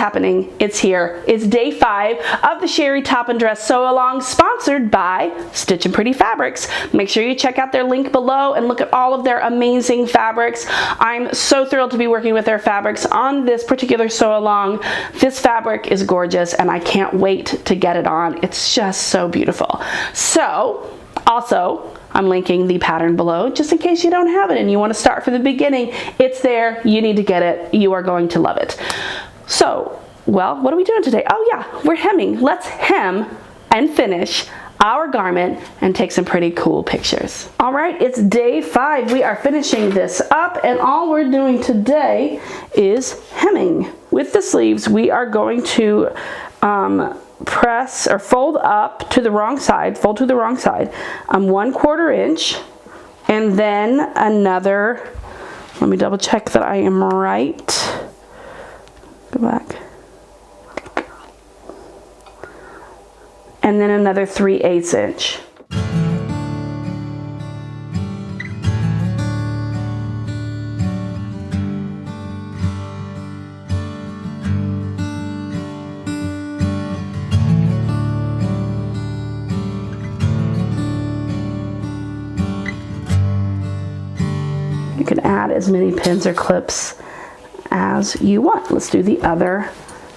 happening. It's here. It's day 5 of the Sherry Top and Dress Sew Along, sponsored by Stitch and Pretty Fabrics. Make sure you check out their link below and look at all of their amazing fabrics. I'm so thrilled to be working with their fabrics on this particular sew along. This fabric is gorgeous and I can't wait to get it on. It's just so beautiful. So, also, I'm linking the pattern below just in case you don't have it and you want to start from the beginning. It's there. You need to get it. You are going to love it. So, well, what are we doing today? Oh yeah, we're hemming. Let's hem and finish our garment and take some pretty cool pictures. All right, it's day 5. We are finishing this up and all we're doing today is hemming. With the sleeves, we are going to press or fold up to the wrong side, fold to the wrong side, 1/4 inch, and then another, let me double check that I am right. Go back. And then another 3/8 inch. You can add as many pins or clips as you want. Let's do the other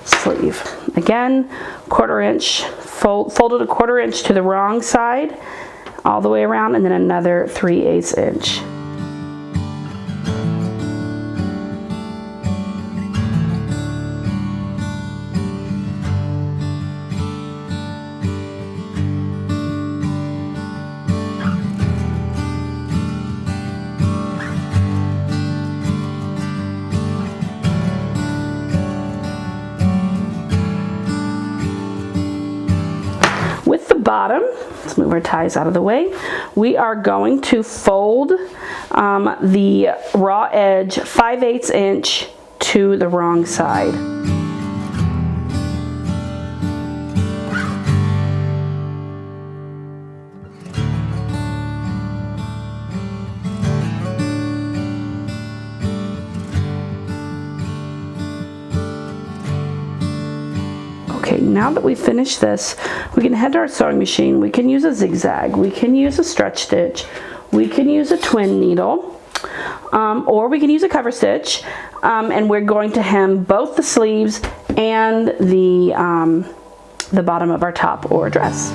sleeve. Again, 1/4 inch, folded a 1/4 inch to the wrong side, all the way around, and then another 3/8 inch. With the bottom, let's move our ties out of the way, we are going to fold the raw edge 5/8 inch to the wrong side. Okay, now that we've finished this, we can head to our sewing machine. We can use a zigzag, we can use a stretch stitch, we can use a twin needle, or we can use a cover stitch, and we're going to hem both the sleeves and the bottom of our top or dress.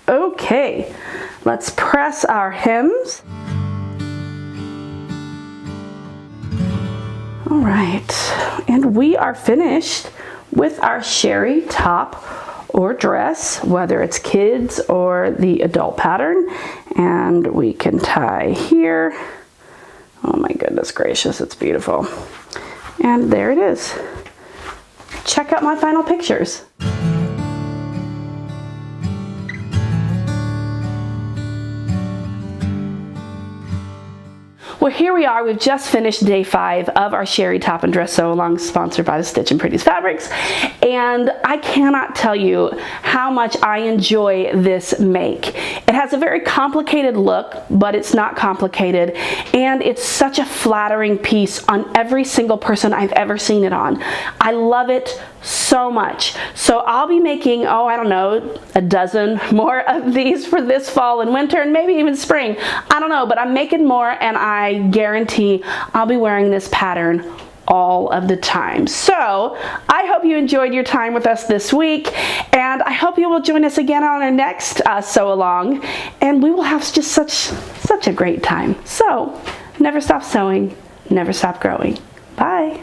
Okay, let's press our hems. All right, and we are finished with our Sherry top or dress, whether it's kids or the adult pattern. And we can tie here. Oh my goodness gracious, it's beautiful. And there it is. Check out my final pictures. Well, here we are. We've just finished day 5 of our Sherry Top and Dress Sew Along, sponsored by the Stitch and Pretty Fabrics. And I cannot tell you how much I enjoy this make. It has a very complicated look, but it's not complicated. And it's such a flattering piece on every single person I've ever seen it on. I love it so much. So I'll be making, oh, I don't know, a dozen more of these for this fall and winter and maybe even spring. I don't know, but I'm making more and I guarantee I'll be wearing this pattern all of the time. So I hope you enjoyed your time with us this week, and I hope you will join us again on our next sew along, and we will have just such a great time. So never stop sewing, never stop growing. Bye.